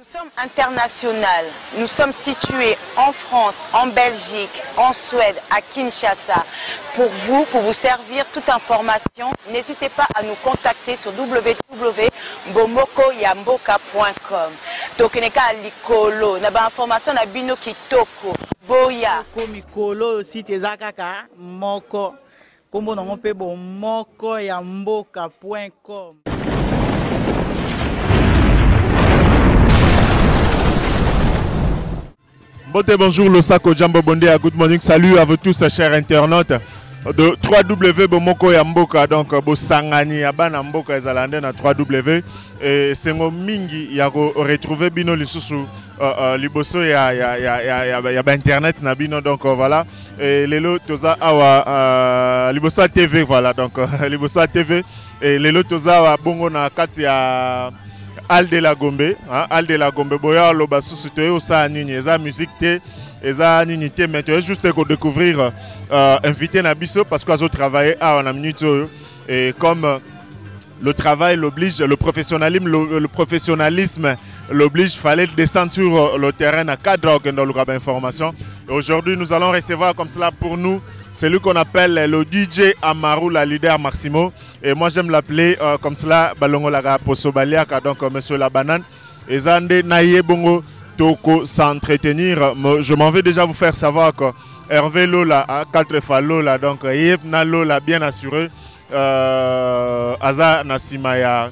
Nous sommes international. Nous sommes situés en France, en Belgique, en Suède, à Kinshasa. Pour vous servir toute information, n'hésitez pas à nous contacter sur www.bomokoyamboka.com. Tokeneka likolo, na ba information na bino kitoko. Boya. Mikolo site ezakaka moko. Kombo na ngope bomokoyamboka.com. Bonjour, le Sako Jambo Bondé, good morning, salut à vous tous chers internautes de 3W Bomoko Yamboka, donc Bosangani Abana Mboka Ezalande na 3W et Sengo Mingi Yago retrouver Bino Lisusu Liboso ya internet na Bino, donc voilà, et Lelo Toza Awa Liboso TV, voilà, donc Liboso TV et Lelo Toza Awa Bongo na kati ya Alde la Gombe, Alde la Gombe, boya lo basu sute o sa nini, eza musique te, eza nini te, mais tu es juste pour découvrir, inviter Nabiso parce qu'on a travaillé à une minute et comme le travail l'oblige, le professionnalisme l'oblige, fallait descendre sur le terrain à cadre dans le rabat information. Aujourd'hui, nous allons recevoir comme cela pour nous celui qu'on appelle le DJ Amaru, la leader Maximo. Et moi, j'aime l'appeler comme cela, Balongo Laga Posobaliaka, donc Monsieur la Banane. Et Zande Naye Bongo Toko s'entretenir. Je m'en vais déjà vous faire savoir que Hervé Lola, 4 fois Lola, donc Yepna Lola, bien assuré. Aza Nasima ya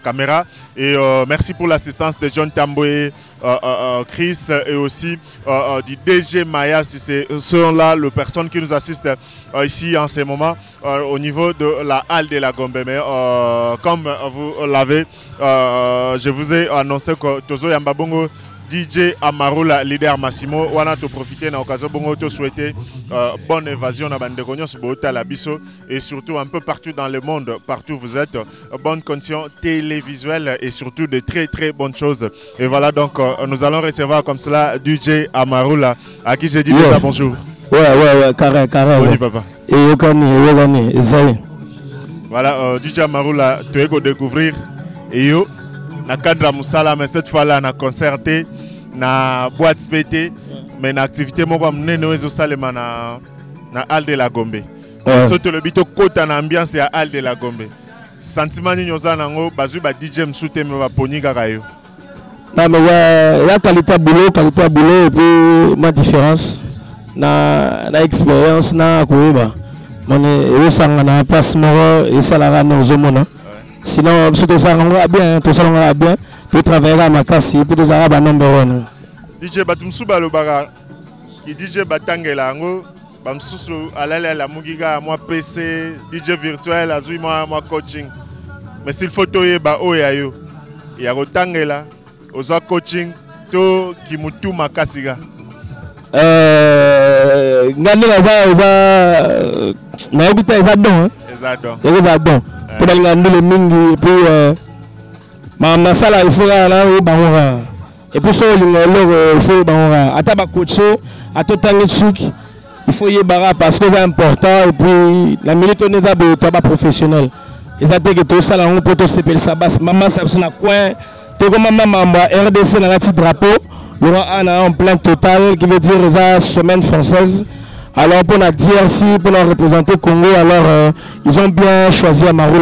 caméra et merci pour l'assistance de John Tamboé, Chris et aussi du DG Maya, si c'est ceux-là les personnes qui nous assistent ici en ce moment au niveau de la halle de la Gombe. Mais comme vous l'avez, je vous ai annoncé que Tozo Yambabongo DJ Amaru, la leader Massimo, on a profité de l'occasion pour te souhaiter bonne évasion à Bandegonyo, à la Bisso et surtout un peu partout dans le monde, partout où vous êtes, bonne condition télévisuelle et surtout de très très bonnes choses. Et voilà, donc nous allons recevoir comme cela DJ Amaru, là, à qui j'ai dit déjà bonjour. Ouais, carré. Oui, papa. Et Yogami, voilà, DJ Amaru, là, tu es pour découvrir et yo. Na cadre Moussala, mais cette fois-là, na concerté, na boîte pété, mais na activité moi comme neno ezosalema na Halle de la Gombe. Surtout le bito kota na ambiance ya Halle de la Gombe. Sentiment ni nyoza nango bazu ba DJ msute me ba poni kaka yo. Non mais la qualité boulot et puis ma différence na expérience na koyeba. Mon e sanga na place moro et salara na ozomona. Sinon, tout ça va bien, tout ça va bien. Tu travailleras à Makassi, puis tu auras number one. DJ Batumsuba Lobara, qui DJ Batangela, Bamsusu, Alala la Mugiga, moi PC, DJ virtuel, Azui, moi coaching. Mais s'il faut toyer, Oyayo, il y a Rotangela, Oza coaching, To Kimutu Makasiga. Ngandela Ezadon. Pour les mingi, puis ma salle il faut là et puis ça il faut ataba coacher à tout temps il faut y barra parce que c'est important et puis la minute on est à tabac professionnel et ça fait que tout ça là on peut tout s'appeler ça basse maman ça c'est un coin tout comme maman RDC dans la petite drapeau il y aura un plein total qui veut dire ça semaine française. Alors pour la DRC, pour la représenter Congo, alors ils ont bien choisi Amaru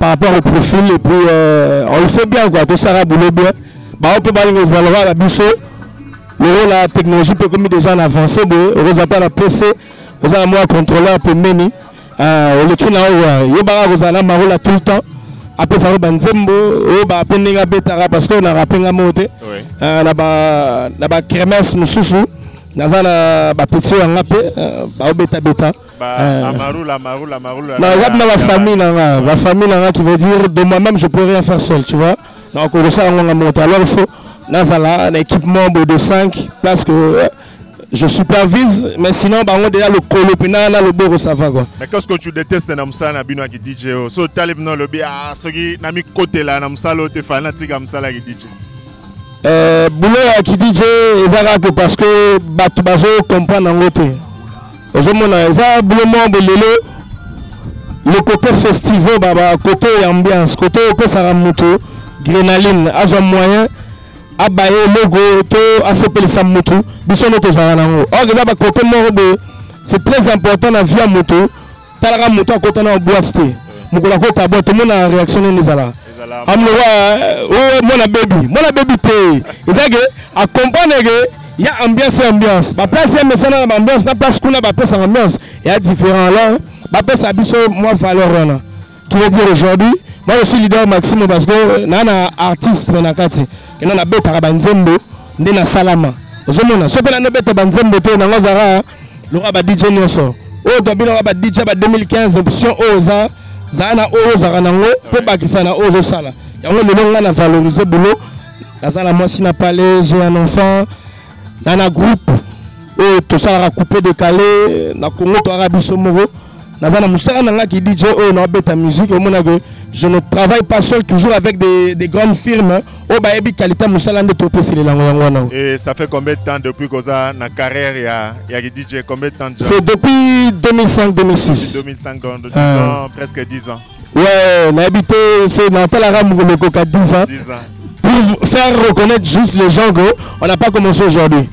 par rapport au profil et puis on le fait bien quoi, tout ça va bouler bien. On peut parler des alora la bisso, la technologie peut comme déjà en avancé, on va pas la PC, on a moi contrôleur pour mener, on le crée là où Yobara vous allez Amaru tout le temps. Après ça va Nzembo, on va appeler un bétara parce qu'on a rappelé un mot, là-bas Kremes Moussoussou. Nazana ba petit en appé ba beta Amaru la famille là qui veut dire de moi-même je peux rien faire seul, tu vois. Donc on ça on a monté alors il faut Nazala un équipement de 5 places que je supervise mais sinon on déjà le colopina là le beau ça va quoi. Mais qu'est-ce que tu détestes na musala bino ki DJ so talib non le bi soki na mi côté là na musala te fanatique musala ki DJ. Boulot qui dit que parce que Batu Bazo comprend en côté. Le côté festival, côté ambiance, côté Pesaramuto, Grénaline, azwa moyen, abaye logo, to asepeli sa moto, biso no tozala nango. Or eza ba côté moko c'est très important na vie moto, talaka moto akota na boîte te. Mukola kota boîte, tout le monde a réactionné nezala. Amloa mona baby te. Ezage a comprendre que il y a ambiance. Ba place mais ça na ambiance, na place kuna ba place ambiance. Il y a différent là. Ba place abiso moi valeur là. Qui veut dire aujourd'hui, moi je suis leader Maxime parce que nana artiste menakati. Et nana beta banzembo ndena salama. Ozomona so pena no beta banzembo te na ngozara le ba DJ nyonso. O dobina ba DJ ba 2015 option oza zana oza nango pe bakisana ozo sala. Yango le nga na valoriser boulot. Nazala moi si na parlé, j'ai un enfant. Nana groupe et tout ça a coupé décalé na Congo to Arabie Somoro. Nazana musala nanga qui DJ na beta musique au monde que je ne travaille pas seul, toujours avec des grandes firmes. Au baebi qualité musala de topé c'est les langues. Et ça fait combien de temps depuis que ça na carrière il y a DJ combien de temps? C'est depuis 2005-2006. 2005 donc 10 ans, presque 10 ans. Ouais, on a habité c'est dans tel arabe à 10 ans. 10 ans. Pour faire reconnaître juste les gens qu'on n'a pas commencé aujourd'hui.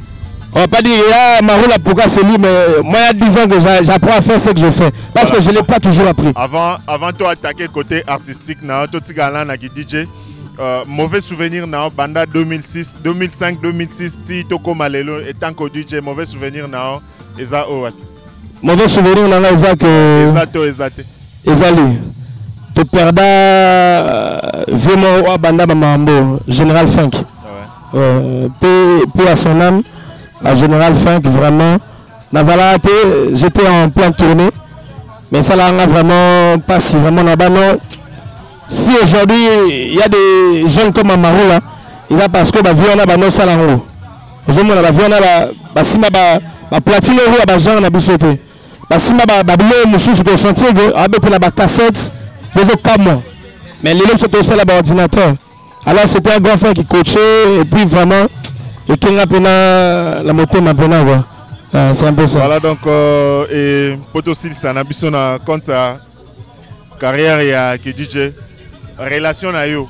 On va pas dire, ah, Maroula, pourquoi c'est lui, mais moi, il y a 10 ans que j'apprends à faire ce que je fais. Parce voilà. Que je ne l'ai pas toujours appris. Avant toi attaquer côté artistique, DJ, mauvais souvenir, Banda 2006, 2005, 2006, si Toko Malelo, et tant que DJ, mauvais souvenir, Eza Owat. Mauvais souvenir, Eza que. Ezali. Tu perds vraiment Banda Mamambo, Général Funk. Paix à son âme. À Général Funk, vraiment. Nazala, j'étais en pleine tournée. Mais ça n'a vraiment pas si vraiment là-bas. Non. Si aujourd'hui, il y a des jeunes comme Amarou là, il y a parce que la vie on a nos salons. Vous avez la vie on a la platine ou la genre on a bisouté. Basima babilo mususu ko sentir que avec la cassette, vous avez comme mais les hommes sont aussi là ordinateur. Alors c'était un grand frère qui coachait et puis vraiment et qui a pena la moto m'a pena quoi. C'est un peu ça. Voilà donc et Potosil ça n'a pas na compte sa carrière ya qui DJ relation na yo.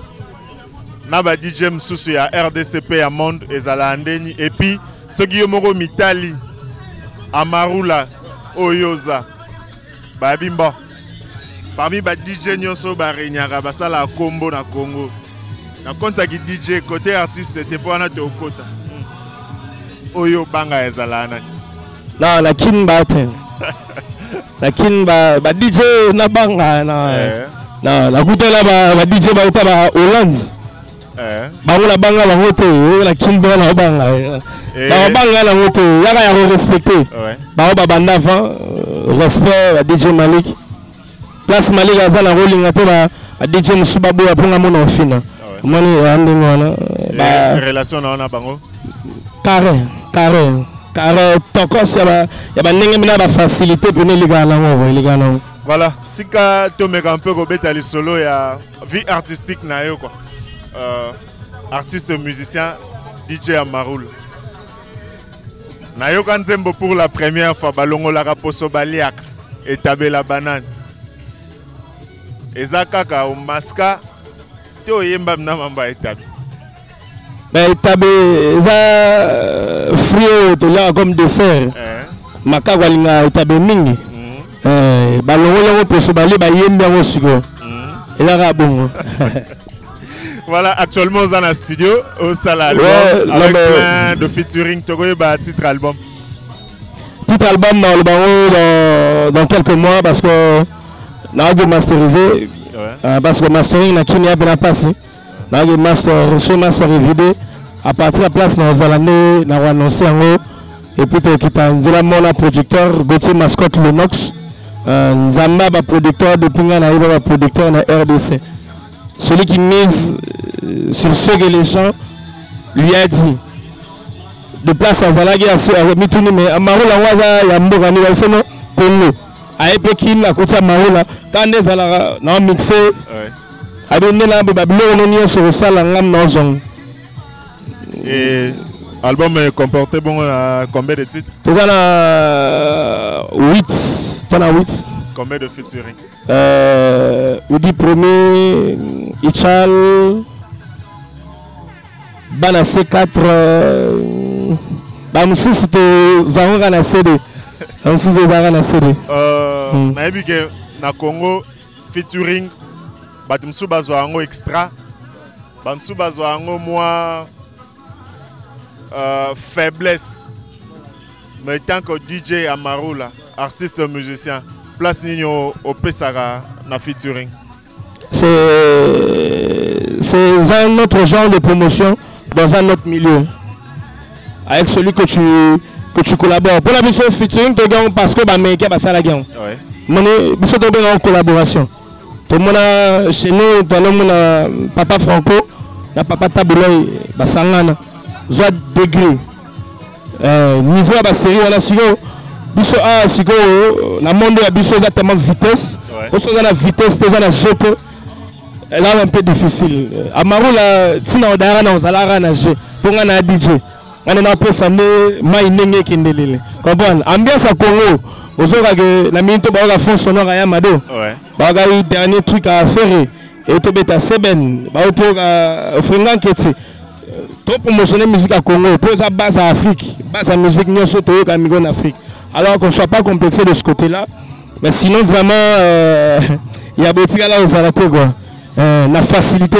Na ba DJ mususu ya RDCP ya monde ezala ndeni et puis ce qui yomoko mitali Amarula Oyoza Babimba parmi ba DJ nyonso ba renyaka basala combo na Congo. Na konta ki DJ côté artiste te pour na te okota. Oyo banga ezalana. Na la kimba te. La kimba ba DJ na banga na la kutela ba DJ ba uta ba Hollande. Bango la banga ba ngote la kimba na banga. Ba banga la ngote yaka ya respecter. Ba ba banda avant respect ba DJ Malik. Place Malik azala rolling ate ba DJ Musubabo ya ponga mona ofina. Moni andingwana ba relation na bango carré tokos ya ba ndenge mina ba facilité pour ne ligana ngo voilà sika to meka un peu ko betali solo ya vie artistique na yo quoi artiste musicien DJ Amarul na yo kanzembo pour la première fois balongo la raposo baliak et tabela banane ezakaka o maska to yemba na mamba etabe mais etabe za frio to la comme dessert makagwa linga etabe mingi balongo poso bali ba yemba ngo siko ezaka bongo. Voilà, actuellement on est dans le studio au salon avec plein de featuring togo ba titre album dans quelques mois parce que na go masteriser. Parce que mastering na kini abena passé na le master vidéo à partir de la place nous allons na annoncer en et puis to kitanzela mona producteur Gauthier Mascotte Lenox nzamba ba producteur de pinga na iba producteur na RDC celui qui mise sur ce que les gens lui a dit de place à Zalagi à mituni mais Amaru la waza ya mboka ni wasema Congo Aepekin à côté de Maroula, quand les alara non mixé, abonné la babylone on y sur le salon ngam. Et album est comporté bon combien de titres? Tu as 8, tu as 8. Combien de featuring? Oudi premier, Ichal, bana C4 ba mususu to zango na CD mususu zango na CD na ebike na Congo featuring batumsu bazwa ngo extra bamsu bazwa ngo moi faiblesse mais tant que DJ Amarula artiste musicien place nino au Pesara na featuring. C'est un autre genre de promotion dans un autre milieu avec celui que tu collabores. Pour la mission featuring tu gagnes parce que Américain va ça la gagne. Ouais. Mon mission de bien en collaboration. Tout le monde chez nous dans le monde papa Franco, la papa Taboulay, basangana, soit degré niveau à la série on a sigo biso a sigo na monde ya biso exactement vitesse. Aussi on a la vitesse déjà la jeter. Là un peu difficile. Amaru la tina odara na ozalara na je pour na DJ. On est appelé ça mai nenge kindelele. Comprendre ambiance à Congo. Ozoka que na minute ba fond sonore ya Mado. Ouais. Ba ga eu dernier truc à faire et to beta seben ba pour fringan kete. To promotionner musique à Congo pour sa base à Afrique. Base à musique nyonso to ka migo en Afrique. Alors qu'on soit pas complexé de ce côté-là. Mais sinon vraiment il y a beaucoup là aux arrêtés quoi. La facilité.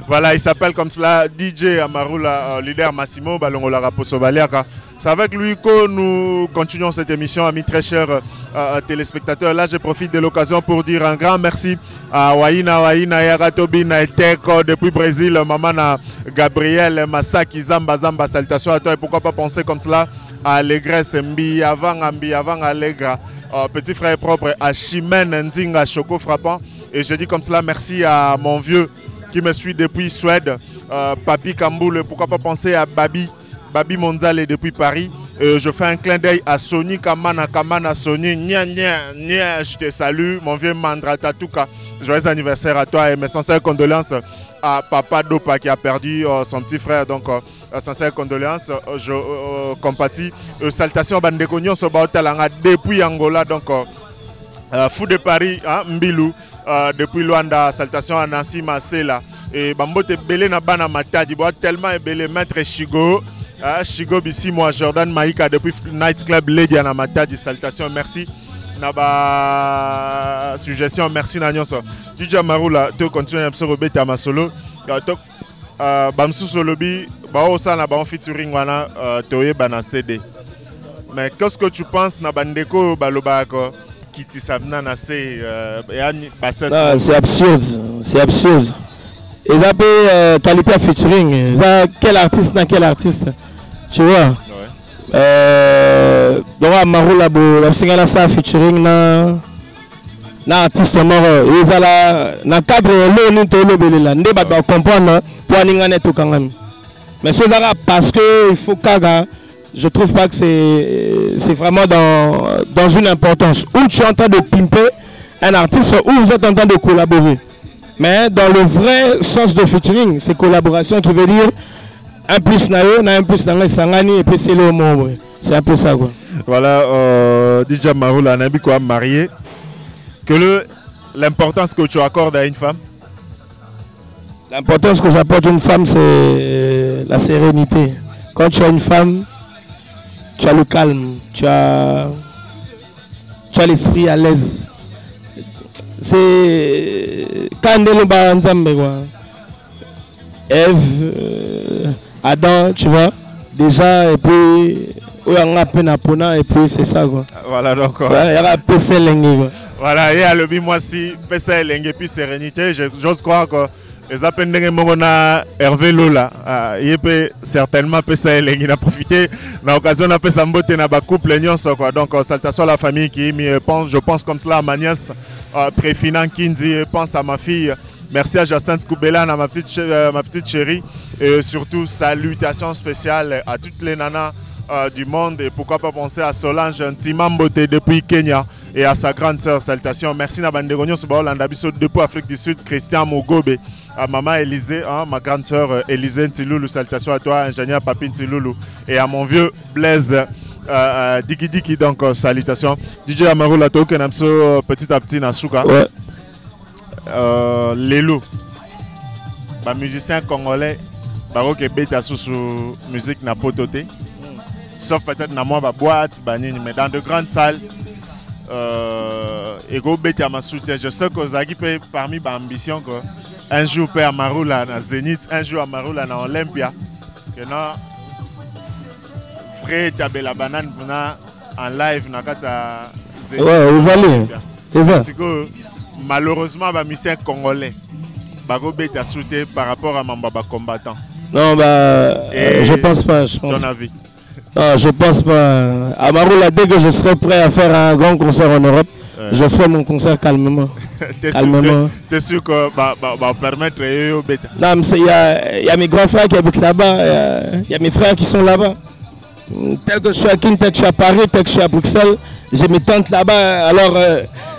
Voilà, il s'appelle comme cela DJ Amarula, leader Massimo Balongola Raposo Baliaka. C'est avec lui que nous continuons cette émission, amis très chers téléspectateurs. Là, je profite de l'occasion pour dire un grand merci à Waina Yaratobi Naiteko depuis Brésil, maman Gabriel Massaki Zamba, salutations à toi. Et pourquoi pas penser comme cela à Allégresse Mbi avant Allegra, petit frère propre à Chimène Nzinga Choco Frappant. Et je dis comme cela merci à mon vieux qui me suit depuis Suède, Papi Kamboul, pourquoi pas penser à Babi Monzale depuis Paris. Je fais un clin d'œil à Sony Kamana Sony, je te salue, mon vieux Mandra Tatouka. Joyeux anniversaire à toi et mes sincères condoléances à Papa Dopa qui a perdu son petit frère. Donc, sincères condoléances, je compatis. Salutations à Bandekognon, depuis Angola. Donc, Fou de Paris, hein, Mbilou. Depuis Luanda, salutations à Nancy Marcela et Bambote Belé na bana matadi boit tellement belé maître Chigo Chigo Bissi moi Jordan Maïka depuis Night Club Lady na matadi salutations merci na ba suggestion merci na nyonso DJ Marula to continue à se rebeter à ma solo to bamsu solobi ba osa na ba featuring wana toye bana CD mais qu'est-ce que tu penses na bandeko balobako c'est absurde, c'est absurde. Et ça peut qualité featuring. Ça, quel artiste dans quel artiste, tu vois. Donc Amarula bo la ça featuring na artiste mort. Et ça là na cadre le ni to le belela. Ndé ba comprendre pour aninga to kangami. Mais c'est ça parce que il faut kaga. Je trouve pas que c'est vraiment dans une importance. Où tu es en train de pimper un artiste ou vous êtes en train de collaborer. Mais dans le vrai sens de featuring, c'est collaboration qui veut dire un plus nayo, un plus dans les sangani et puis c'est le mot. C'est un peu ça quoi. Voilà, DJ Marula, on a quoi marié. Que l'importance que tu accordes à une femme. L'importance que j'apporte à une femme, c'est la sérénité. Quand tu as une femme, tu as le calme, tu as l'esprit à l'aise. C'est quand Ève, Adam, tu vois, déjà, et puis et puis c'est ça quoi. Voilà donc. Il y a PC Lengue. Voilà, et à l'objet moi si PC Lengue et puis sérénité, j'ose croire que les appels de Hervé Lola, il peut certainement il a profité de l'occasion de faire sa na couple quoi. Donc salutations à la famille qui je pense comme cela à ma nièce Préfinan Kinzi, pense à ma fille. Merci à Jacinthe Koubela, ma petite chérie. Et surtout salutations spéciales à toutes les nanas du monde. Et pourquoi pas penser à Solange Timambote depuis Kenya et à sa grande sœur. Salutations. Merci à Bandegonio Subaolandabiso depuis Afrique du Sud, Christian Mugobe. À maman Élisée, hein, ma grande sœur Élisée Ntiloulou, salutations à toi, ingénieur Papi Ntiloulou. Et à mon vieux Blaise Diki Diki, donc salutations. DJ Amarou Lato, Kenamso, petit à petit, Nasuka. Ouais. Lélo, musicien congolais baro que beta sous musique na pototé. Sauf peut-être dans moi boîte, mais dans de grandes salles. Et go beta ma soutien. Je sais que Zagi peut parmi ma ambition que un jour peut à Maroula na Zénith, un jour à Maroula na Olympia. Que non vrai tabé la banane en live na kata Zénith. Ouais, vous allez. Parce que malheureusement ba mission congolais. Bago beta soutien par rapport à Mambaba combattant. Non je pense pas, je pense. Ton avis? Non, je pense pas. À Maroula, dès que je serai prêt à faire un grand concert en Europe, je ferai mon concert calmement. T'es sûr que va permettre au bêta? Non, mais il y a mes grands frères qui habitent là-bas, il y a mes frères qui sont là-bas. Tel que je suis à Kin, tel que je suis à Paris, tel que je suis à Bruxelles, j'ai mes tantes là-bas. Alors,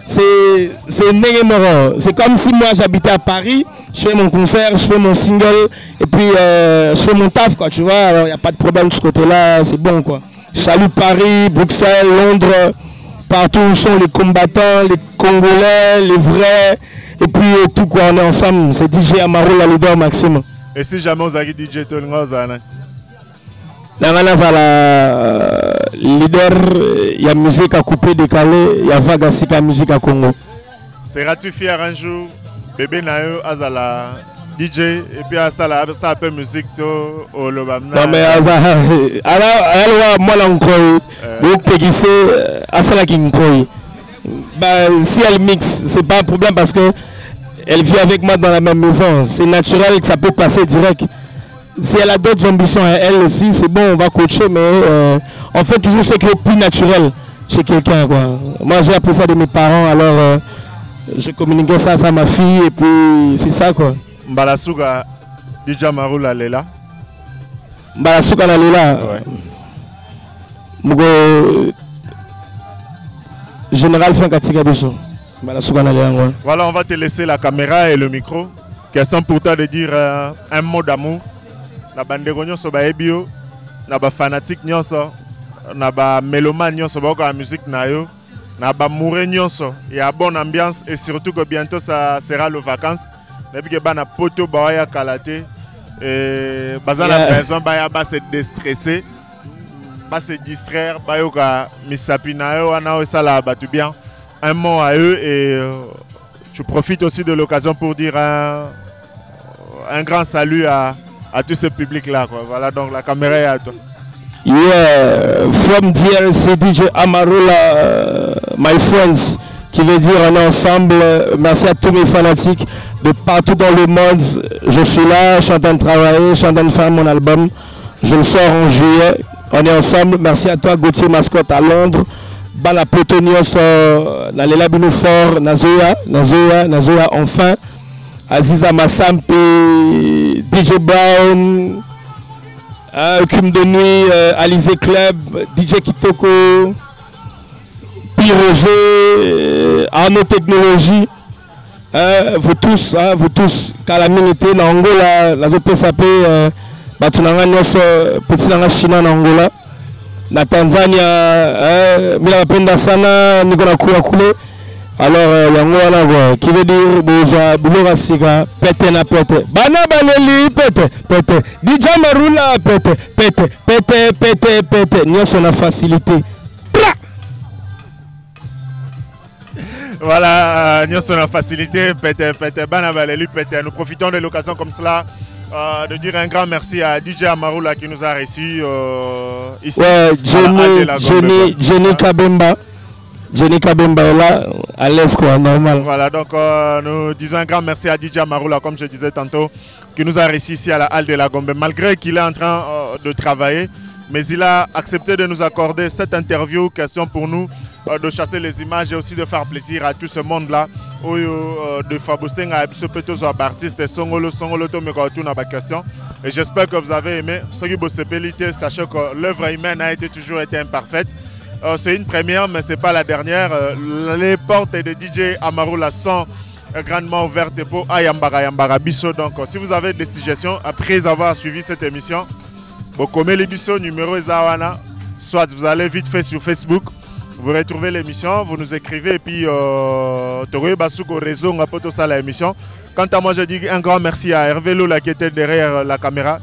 c'est négalement. C'est comme si moi j'habitais à Paris, je fais mon concert, je fais mon single, et puis je fais mon taf, quoi, tu vois. Alors, il n'y a pas de problème de ce côté-là, c'est bon, quoi. Je salue Paris, Bruxelles, Londres, partout où sont les combattants, les Congolais, les vrais, et puis tout, quoi, on est ensemble. C'est DJ Amaru, la leader Maxime. Et si jamais vous avez DJ Tolingo, la leader, il y a musique à couper, décalé, il y a vague à musique à Congo. Seras-tu fier un jour, bébé Nayo, Azala DJ, et puis à ça, un peu musique au Lobamna? Non, mais alors, moi, vous péguissez à ça qui si elle mixe, c'est pas un problème parce que elle vit avec moi dans la même maison. C'est naturel que ça peut passer direct. Si elle a d'autres ambitions, elle aussi, c'est bon, on va coacher, mais on fait toujours ce qui est plus naturel chez quelqu'un. Moi, j'ai appris ça de mes parents, alors je communiquais ça à ma fille, et puis c'est ça, quoi. Mbalasuka, DJ Maroula Lela. Mbalasuka Lela. Mugo Général Frankatika Biso. Mbalasuka Lela. Voilà, on va te laisser la caméra et le micro. Question pour toi de dire un mot d'amour. Na bandeko nyonso ba ebio, na ba fanatique nyonso, na ba mélomane nyonso ba ko la musique na yo, na ba mouré nyonso, il y a bonne ambiance et surtout que bientôt ça sera les vacances. Depuis que ba na poto ba ya kalaté et bazana besoin ba se déstresser, ba se distraire, ba yo ka misapi na yo ana o sala ba tout bien. Un mot à eux et je profite aussi de l'occasion pour dire un grand salut à tout ce public-là. Voilà, donc la caméra est à toi. Yeah, from DRC, DJ Amarula, my friends, qui veut dire on est ensemble. Merci à tous mes fanatiques de partout dans le monde. Je suis là, je suis en train de travailler, je suis en train de faire mon album. Je le sors en juillet. On est ensemble. Merci à toi, Gauthier Mascotte à Londres. Bala Potonios, Nalela Binoufor, Nazoya, enfin. Aziza Massampe, DJ Brown, Cum de Nuit, Alizé Club, DJ Kitoko, Roger, Arnaud Technologie, vous tous, Calamité, na Angola, la ZPSAP, Batunanga Nyos, Petit Nanga China na Angola, na Tanzania, Mila Penda Sana, Nicolas Kouakoulé. Alors, yango qui veut dire besoin boulora siga pete na pete bana baleli pete DJ Marula pete nyoso na facilité. Voilà, nyoso na facilité pete bana baleli pete. Nous profitons de l'occasion comme cela de dire un grand merci à DJ Amarula qui nous a reçus ici. Ouais, Jenny Kabemba. Jenny Kabemba est là, à l'aise quoi, normal. Voilà, donc nous disons un grand merci à DJ Amarula, comme je disais tantôt, qui nous a reçus ici à la Halle de la Gombe. Malgré qu'il est en train de travailler, mais il a accepté de nous accorder cette interview, question pour nous de chasser les images et aussi de faire plaisir à tout ce monde-là. De Fabosenga, artistes, Songolo, question. Et j'espère que vous avez aimé. Sachez que l'œuvre humaine a toujours été imparfaite. C'est une première, mais ce n'est pas la dernière. Les portes de DJ Amarula sont grandement ouvertes pour Ayambara Bisso. Donc, si vous avez des suggestions, après avoir suivi cette émission, vous connaissez les Bisso numéro Zawana. Soit vous allez vite fait sur Facebook, vous retrouvez l'émission, vous nous écrivez et puis Togoye Basuko réseau, on a ça l'émission. Quant à moi, je dis un grand merci à Hervé Lola qui était derrière la caméra.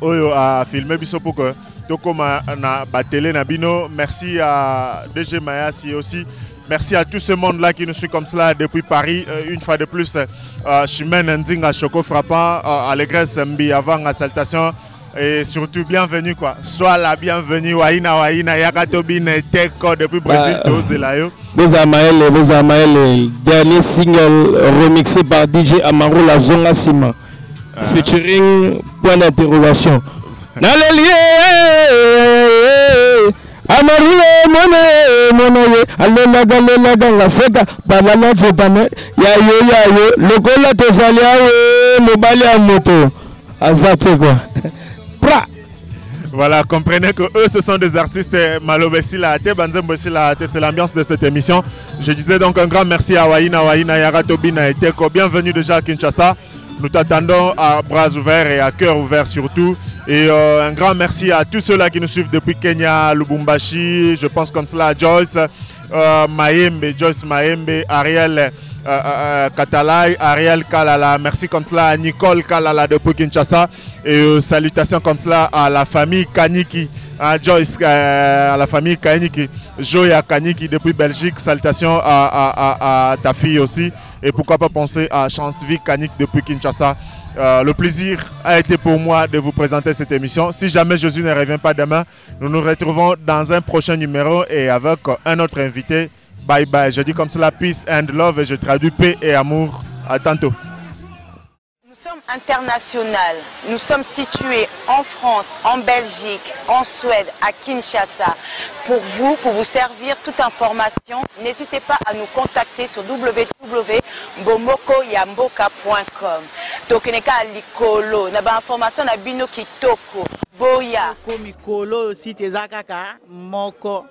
oyo a filmé biso pour que tokoma na ba télé na bino. Merci à DG Mayasi aussi. Merci à tout ce monde-là qui nous suit comme cela depuis Paris. Une fois de plus, Chimène Nzinga Choco Frappant, Allégresse Mbi avant la salutation. Et surtout, bienvenue quoi. Sois la bienvenue. Waina, Yakatobine Teko depuis Brésil. Bozamael, dernier single remixé par DJ Amaro La Zonga Sima. Featuring point d'interrogation. Amarule monaye alelaga la seka balala votane yayo lokola tozali awe mobali ya moto azate quoi. Voilà, comprenez que eux ce sont des artistes malobesi la ate banzembosi la ate, c'est l'ambiance de cette émission. Je disais donc un grand merci à Waina Yaratobina et Teko. Bienvenue déjà à Kinshasa. Nous t'attendons à bras ouverts et à cœur ouvert surtout. Et un grand merci à tous ceux-là qui nous suivent depuis Kenya, Lubumbashi, je pense comme cela à Joyce Maembe, Ariel Katalai, Ariel Kalala. Merci comme cela à Nicole Kalala depuis Kinshasa. Et salutations comme cela à la famille Kaniki, à Joyce, à la famille Kaniki, Joya Kaniki depuis Belgique. Salutations à ta fille aussi. Et pourquoi pas penser à Chancevie Kanik depuis Kinshasa. Le plaisir a été pour moi de vous présenter cette émission. Si jamais Jésus ne revient pas demain, nous nous retrouvons dans un prochain numéro et avec un autre invité. Bye bye. Je dis comme cela, peace and love et je traduis paix et amour. À tantôt. Nous sommes international. Nous sommes situés en France, en Belgique, en Suède, à Kinshasa. Pour vous servir toute information, n'hésitez pas à nous contacter sur www.bomokoyamboka.com. Tokeneka likolo, na ba information na bino kitoko. Boya. Mikolo site ezakaka moko.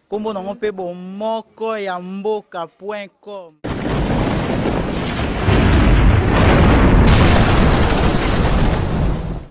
Kombo na mpe bomokoyamboka.com.